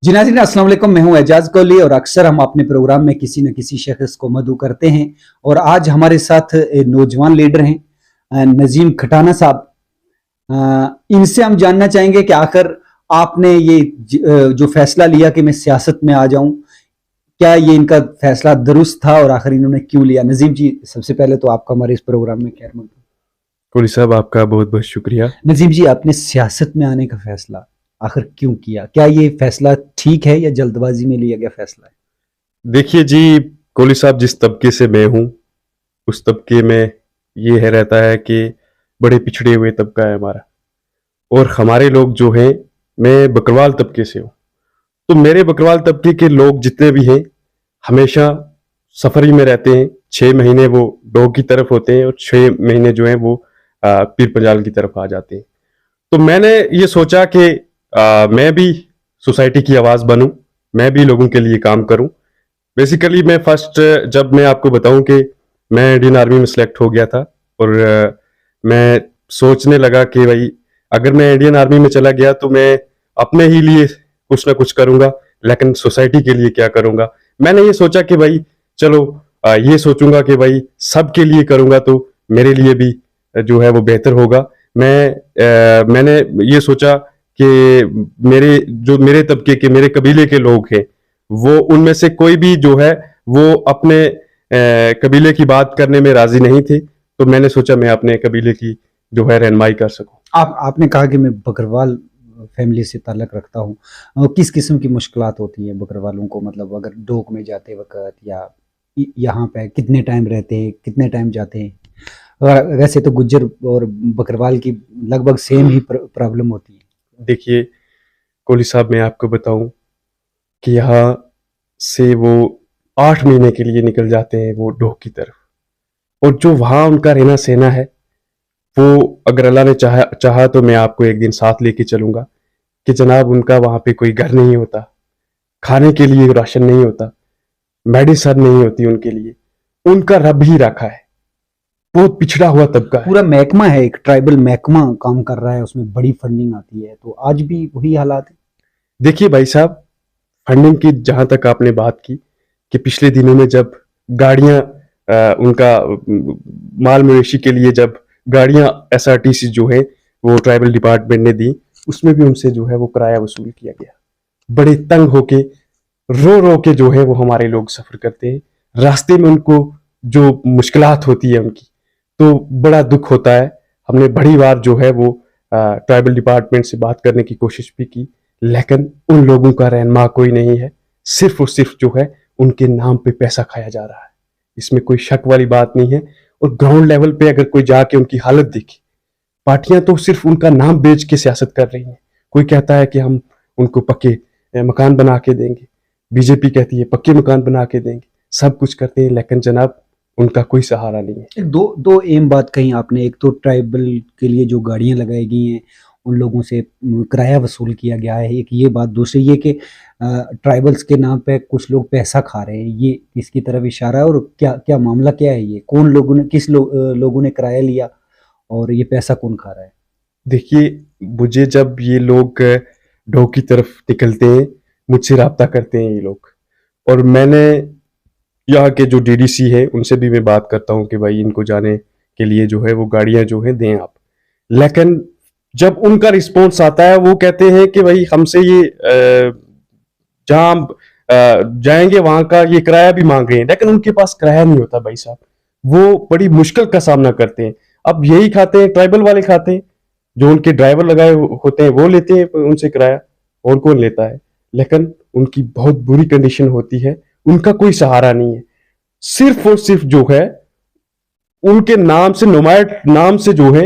जी नाज़रीन अस्सलाम वालेकुम, मैं हूं एजाज कोहली और अक्सर हम अपने प्रोग्राम में किसी न किसी शख्स को मदऊ करते हैं। और आज हमारे साथ नौजवान लीडर हैं नजीम खटाना साहब। इनसे हम जानना चाहेंगे कि आखिर आपने ये जो फैसला लिया कि मैं सियासत में आ जाऊं, क्या ये इनका फैसला दुरुस्त था और आखिर इन्होंने क्यों लिया? नजीम जी, सबसे पहले तो आपका हमारे इस प्रोग्राम में खैर मकदम। कोहली साहब, आपका बहुत बहुत शुक्रिया। नजीम जी, आपने सियासत में आने का फैसला आखिर क्यों किया? क्या ये फैसला ठीक है या जल्दबाजी में लिया गया फैसला है? देखिए जी, कोहली साहब, जिस तबके से मैं हूँ उस तबके में ये है रहता है कि बड़े पिछड़े हुए तबका है हमारा। और हमारे लोग जो हैं, मैं बकरवाल तबके से हूँ, तो मेरे बकरवाल तबके के लोग जितने भी हैं हमेशा सफरी में रहते हैं। 6 महीने वो डोग की तरफ होते हैं और 6 महीने जो है वो पीर पंजाल की तरफ आ जाते हैं। तो मैंने ये सोचा कि मैं भी सोसाइटी की आवाज़ बनूं, मैं भी लोगों के लिए काम करूं। बेसिकली मैं फर्स्ट, जब मैं आपको बताऊं कि मैं इंडियन आर्मी में सिलेक्ट हो गया था और मैं सोचने लगा कि भाई अगर मैं इंडियन आर्मी में चला गया तो मैं अपने ही लिए कुछ ना कुछ करूंगा, लेकिन सोसाइटी के लिए क्या करूंगा। मैंने ये सोचा कि भाई चलो, ये सोचूंगा कि भाई सबके लिए करूंगा तो मेरे लिए भी जो है वो बेहतर होगा। मैंने ये सोचा कि मेरे तबके के, मेरे कबीले के लोग हैं, वो उनमें से कोई भी जो है वो अपने कबीले की बात करने में राजी नहीं थे। तो मैंने सोचा मैं अपने कबीले की जो है रहनुमाई कर सकूं। आपने कहा कि मैं बकरवाल फैमिली से ताल्लुक़ रखता हूँ। किस किस्म की मुश्किलात होती हैं बकरवालों को? मतलब अगर डोक में जाते वक़्त या यहाँ पे कितने टाइम रहते हैं, कितने टाइम जाते हैं? वैसे तो गुज्जर और बकरवाल की लगभग सेम ही प्रॉब्लम होती है। देखिए कोहली साहब, मैं आपको बताऊं कि यहाँ से वो 8 महीने के लिए निकल जाते हैं वो डोक की तरफ। और जो वहां उनका रहना सहना है, वो अगर अल्लाह ने चाहा तो मैं आपको एक दिन साथ लेके चलूंगा कि जनाब उनका वहां पे कोई घर नहीं होता, खाने के लिए राशन नहीं होता, मेडिसिन नहीं होती उनके लिए। उनका रब ही रखा है। बहुत पिछड़ा हुआ तबका है। पूरा महकमा है, एक ट्राइबल महकमा काम कर रहा है, उसमें बड़ी फंडिंग आती है, तो आज भी वही हालात है। देखिए भाई साहब, फंडिंग की जहां तक आपने बात की कि पिछले दिनों में जब गाड़ियां उनका माल मवेशी के लिए जब गाड़ियां एसआरटीसी जो है वो ट्राइबल डिपार्टमेंट ने दी, उसमें भी उनसे जो है वो किराया वसूल किया गया। बड़े तंग होके, रो रो के जो है वो हमारे लोग सफर करते हैं। रास्ते में उनको जो मुश्किलात होती है उनकी, तो बड़ा दुख होता है। हमने बड़ी बार जो है वो ट्राइबल डिपार्टमेंट से बात करने की कोशिश भी की, लेकिन उन लोगों का रहनुमा कोई नहीं है। सिर्फ और सिर्फ जो है उनके नाम पे पैसा खाया जा रहा है, इसमें कोई शक वाली बात नहीं है। और ग्राउंड लेवल पे अगर कोई जाके उनकी हालत देखे, पार्टियां तो सिर्फ उनका नाम बेच के सियासत कर रही हैं। कोई कहता है कि हम उनको पक्के मकान बना के देंगे, बीजेपी कहती है पक्के मकान बना के देंगे, सब कुछ करते हैं, लेकिन जनाब उनका कोई सहारा नहीं है। एक दो दो एम बात कही आपने। एक तो ट्राइबल के लिए जो गाड़ियां लगाई गई हैं उन लोगों से किराया वसूल किया गया है, एक ये बात। दूसरी ये कि ट्राइबल्स के नाम पे कुछ लोग पैसा खा रहे हैं, ये इसकी तरफ इशारा है? और क्या क्या मामला क्या है? ये कौन लोगों ने, लोगों ने किराया लिया और ये पैसा कौन खा रहा है? देखिए, मुझे जब ये लोग ढो की तरफ निकलते हैं, मुझसे राब्ता करते हैं ये लोग, और मैंने यहाँ के जो डीडीसी है उनसे भी मैं बात करता हूँ कि भाई इनको जाने के लिए जो है वो गाड़ियां जो है दें आप। लेकिन जब उनका रिस्पॉन्स आता है वो कहते हैं कि भाई हमसे ये जहाँ जाएंगे वहां का ये किराया भी मांग रहे हैं, लेकिन उनके पास किराया नहीं होता भाई साहब। वो बड़ी मुश्किल का सामना करते हैं। अब यही खाते हैं, ट्राइबल वाले खाते हैं, जो उनके ड्राइवर लगाए होते हैं वो लेते हैं उनसे किराया, और कौन लेता है। लेकिन उनकी बहुत बुरी कंडीशन होती है, उनका कोई सहारा नहीं है। सिर्फ और सिर्फ जो है उनके नाम से, नुमाइट नाम से जो है,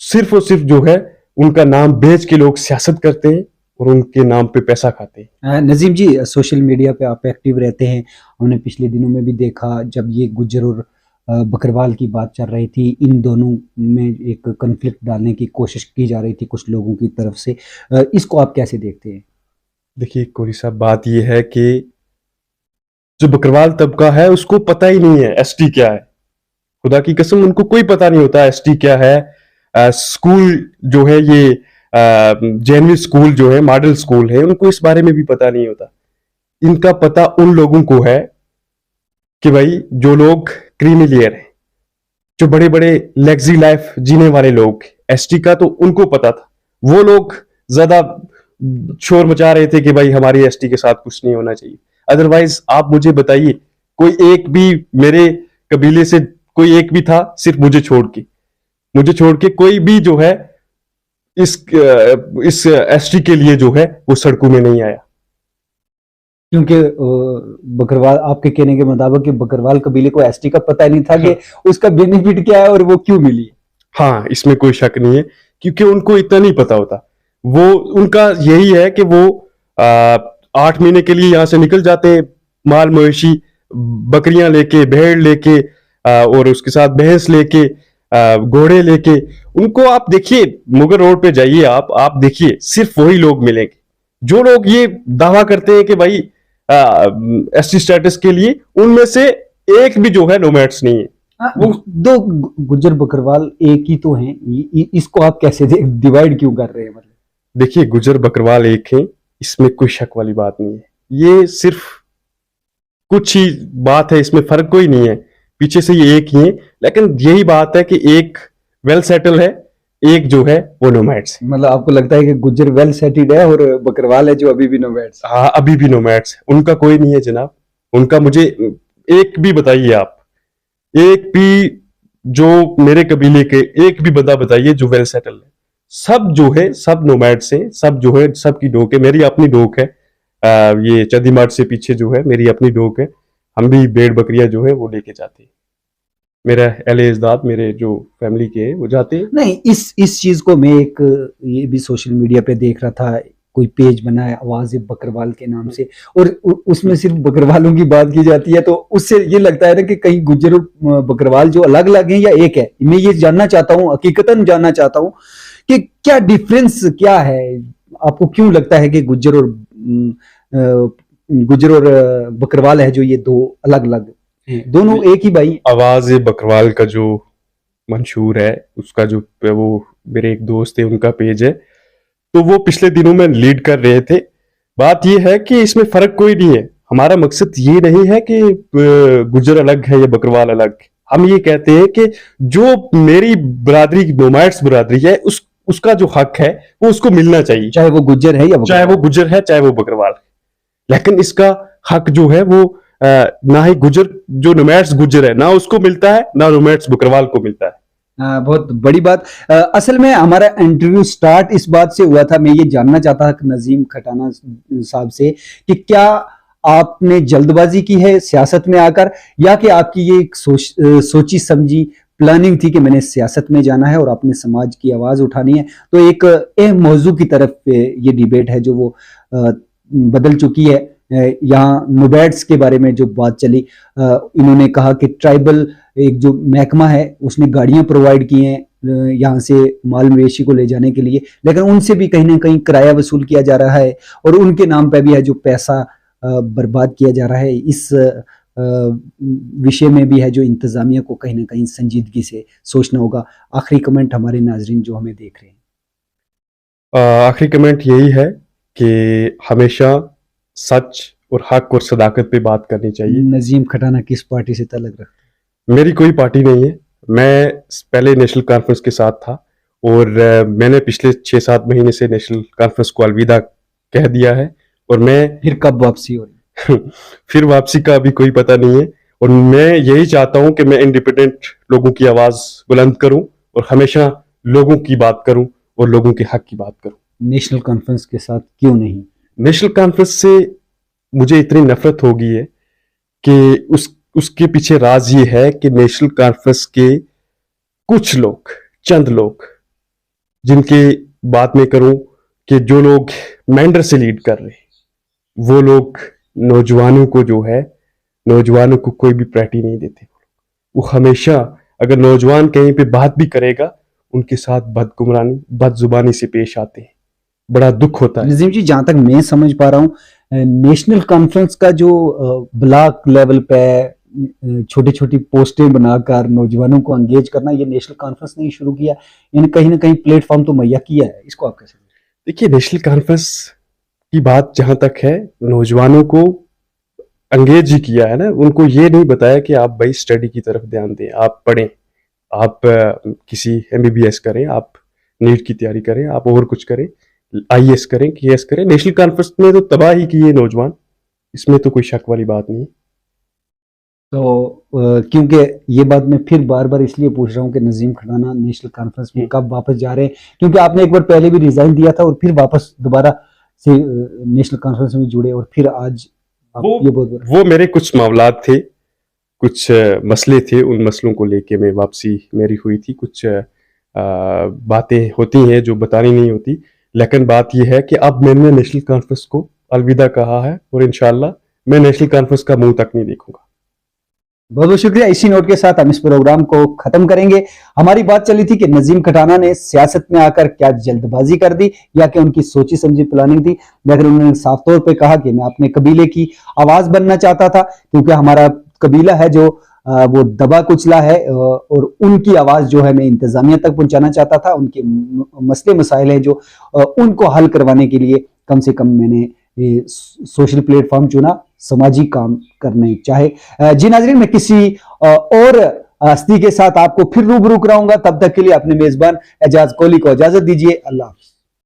सिर्फ और सिर्फ जो है उनका नाम बेच के लोग सियासत करते हैं और उनके नाम पे पैसा खाते हैं। नजीम जी, सोशल मीडिया पे आप एक्टिव रहते हैं। हमने पिछले दिनों में भी देखा जब ये गुज्जर और बकरवाल की बात चल रही थी, इन दोनों में एक कन्फ्लिक्ट डालने की कोशिश की जा रही थी कुछ लोगों की तरफ से। इसको आप कैसे देखते हैं? देखिए कोहली साहब, बात यह है कि जो बकरवाल तबका है उसको पता ही नहीं है एसटी क्या है। खुदा की कसम, उनको कोई पता नहीं होता एसटी क्या है। स्कूल जो है ये जेएनवी स्कूल जो है, मॉडल स्कूल है, उनको इस बारे में भी पता नहीं होता। इनका पता उन लोगों को है कि भाई जो लोग क्रीमिलियर है, जो बड़े बड़े लग्जरी लाइफ जीने वाले लोग, एसटी का तो उनको पता था। वो लोग ज्यादा शोर मचा रहे थे कि भाई हमारी एसटी के साथ कुछ नहीं होना चाहिए। अदरवाइज आप मुझे बताइए, कोई एक भी मेरे कबीले से कोई एक भी था, सिर्फ मुझे छोड़ के कोई भी जो है इस एसटी के लिए जो है वो सड़कों में नहीं आया। क्योंकि बकरवाल, आपके कहने के मुताबिक कि बकरवाल कबीले को एसटी का पता ही नहीं था कि उसका बेनिफिट क्या है और वो क्यों मिली है। हाँ, इसमें कोई शक नहीं है, क्योंकि उनको इतना नहीं पता होता। वो उनका यही है कि वो 8 महीने के लिए यहाँ से निकल जाते हैं, माल मवेशी, बकरियां लेके, भेड़ लेके, और उसके साथ भैंस लेके, घोड़े लेके। उनको आप देखिए, मुगल रोड पे जाइए, आप देखिए, सिर्फ वही लोग मिलेंगे जो लोग ये दावा करते हैं कि भाई एसटी स्टेटस के लिए। उनमें से एक भी जो है नोमैड्स नहीं है। वो दो गुज्जर बकरवाल एक ही तो हैं, इसको आप कैसे डिवाइड क्यों कर रहे हैं? मतलब देखिए, गुज्जर बकरवाल एक है, इसमें कोई शक वाली बात नहीं है। ये सिर्फ कुछ ही बात है, इसमें फर्क कोई नहीं है। पीछे से ये एक ही है, लेकिन यही बात है कि एक वेल सेटल है, एक जो है वो नोमैड्स है। मतलब आपको लगता है कि गुज्जर वेल सेटिल्ड है और बकरवाल है जो अभी भी नोमैड्स? हाँ, अभी भी नोमैड्स है। उनका कोई नहीं है जनाब। उनका मुझे एक भी बताइए आप, एक भी जो मेरे कबीले के एक भी बंदा बताइए जो वेल सेटल है। सब जो है सब नोमैड्स हैं, सब जो है सबकी डोक है। मेरी अपनी डोक है, ये चंदी मार्ट से पीछे जो है मेरी अपनी डोक है। हम भी भेड़ बकरियां जो है वो लेके जाते हैं। मेरा एले इजदाद, मेरे जो फैमिली के हैं वो जाते हैं। नहीं, इस चीज को मैं एक ये भी सोशल मीडिया पे देख रहा था, कोई पेज बना है आवाज बकरवाल के नाम से, और उसमें सिर्फ बकरवालों की बात की जाती है। तो उससे ये लगता है ना कि कहीं गुज्जर और बकरवाल जो अलग अलग हैं या एक है। मैं ये जानना चाहता हूँ, हकीकतन जानना चाहता हूँ कि क्या डिफरेंस क्या है। आपको क्यों लगता है कि गुज्जर और बकरवाल है जो ये दो अलग अलग हैं, दोनों एक ही भाई? आवाज बकरवाल का जो मंशूर है, उसका जो वो मेरे एक दोस्त है उनका पेज है, तो वो पिछले दिनों में लीड कर रहे थे। बात ये है कि इसमें फर्क कोई नहीं है। हमारा मकसद ये नहीं है कि गुज्जर अलग है या बकरवाल अलग। हम ये कहते हैं कि जो मेरी बरादरी, नोमैड्स बरादरी है, उसका जो हक है वो उसको मिलना चाहिए, चाहे वो गुज्जर है या चाहे वो गुज्जर है, चाहे वो बकरवाल है। लेकिन इसका हक जो है वो ना ही गुज्जर, जो नोमैड्स गुज्जर है, ना उसको मिलता है, ना नोमैड्स बकरवाल को मिलता है। बहुत बड़ी बात। असल में हमारा इंटरव्यू स्टार्ट इस बात से हुआ था, मैं ये जानना चाहता था नजीम खटाना साहब से कि क्या आपने जल्दबाजी की है सियासत में आकर, या कि आपकी ये एक सोची समझी प्लानिंग थी कि मैंने सियासत में जाना है और अपने समाज की आवाज उठानी है। तो एक अहम मौजू की तरफ ये डिबेट है जो वो बदल चुकी है। यहाँ नोमैड्स के बारे में जो बात चली, इन्होंने कहा कि ट्राइबल एक जो महकमा है उसने गाड़ियां प्रोवाइड की हैं यहाँ से माल मवेशी को ले जाने के लिए, लेकिन उनसे भी कहीं ना कहीं किराया वसूल किया जा रहा है और उनके नाम पे भी है जो पैसा बर्बाद किया जा रहा है। इस विषय में भी है जो इंतजामिया को कहीं ना कहीं संजीदगी से सोचना होगा। आखिरी कमेंट हमारे नाजरीन जो हमें देख रहे हैं। आखिरी कमेंट यही है कि हमेशा सच और हक और सदाकत पे बात करनी चाहिए। नजीम खटाना किस पार्टी से ताल्लुक रखते हैं? मेरी कोई पार्टी नहीं है। मैं पहले नेशनल कॉन्फ्रेंस के साथ था और मैंने पिछले 6-7 महीने से नेशनल कॉन्फ्रेंस को अलविदा कह दिया है। और मैं फिर कब वापसी हो रही? फिर वापसी का अभी कोई पता नहीं है। और मैं यही चाहता हूं कि मैं इंडिपेंडेंट लोगों की आवाज बुलंद करूं और हमेशा लोगों की बात करूं और लोगों के हक की बात करूं। नेशनल कॉन्फ्रेंस के साथ क्यों नहीं? नेशनल कॉन्फ्रेंस से मुझे इतनी नफरत हो गई है कि उसके पीछे राज ये है कि नेशनल कॉन्फ्रेंस के कुछ लोग, चंद लोग, जिनकी बात मैं करूं कि जो लोग मैंडर से लीड कर रहे, वो लोग नौजवानों को जो है, नौजवानों को कोई भी प्रायोरिटी नहीं देते। वो हमेशा अगर नौजवान कहीं पे बात भी करेगा, उनके साथ बदगुमरानी, बदजुबानी से पेश आते हैं। बड़ा दुख होता है। नजीम जी, जहां तक मैं समझ पा रहा हूँ, नेशनल कॉन्फ्रेंस का जो ब्लॉक लेवल पे छोटी छोटी पोस्टें बनाकर नौजवानों को एंगेज करना, ये नेशनल कॉन्फ्रेंस ने शुरू किया, यानी कहीं ना कहीं प्लेटफॉर्म तो मुहैया किया है। इसको आप कैसे देखिए, नेशनल कॉन्फ्रेंस की बात जहां तक है, नौजवानों को अंगेज ही किया है ना, उनको ये नहीं बताया कि आप भाई स्टडी की तरफ ध्यान दें, आप पढ़ें, आप किसी एमबीबीएस करें, आप नीट की तैयारी करें, आप और कुछ करें, आईएएस करें, केएएस करें। नेशनल कॉन्फ्रेंस ने तो तबाह ही की है नौजवान, इसमें तो कोई शक वाली बात नहीं है। तो क्योंकि ये बात मैं फिर बार बार इसलिए पूछ रहा हूँ कि नजीम खटाना नेशनल कॉन्फ्रेंस में कब वापस जा रहे हैं, क्योंकि आपने एक बार पहले भी रिजाइन दिया था और फिर वापस दोबारा से नेशनल कॉन्फ्रेंस में जुड़े और फिर आज आप वो ये बहुत वो मेरे कुछ मामलात थे, कुछ मसले थे, उन मसलों को लेके मैं वापसी मेरी हुई थी। कुछ बातें होती हैं जो बतानी नहीं होती, लेकिन बात यह है कि अब मैंने नेशनल कॉन्फ्रेंस को अलविदा कहा है और इंशाल्लाह मैं नेशनल कॉन्फ्रेंस का मुंह तक नहीं देखूंगा। बहुत बहुत शुक्रिया। इसी नोट के साथ हम इस प्रोग्राम को खत्म करेंगे। हमारी बात चली थी कि नजीम खटाना ने सियासत में आकर क्या जल्दबाजी कर दी या कि उनकी सोची समझी प्लानिंग थी, लेकिन उन्होंने साफ तौर पे कहा कि मैं अपने कबीले की आवाज बनना चाहता था, क्योंकि हमारा कबीला है जो वो दबा कुचला है, और उनकी आवाज जो है मैं इंतजामिया तक पहुंचाना चाहता था। उनके मसले मसाइल हैं जो उनको हल करवाने के लिए कम से कम मैंने ये सोशल प्लेटफॉर्म चुना, समाजी काम करने चाहे। जी नाजरीन, मैं किसी और हस्ती के साथ आपको फिर रूबरू कराऊंगा। तब तक के लिए अपने मेजबान एजाज कोहली को इजाजत दीजिए। अल्लाह हाफिज।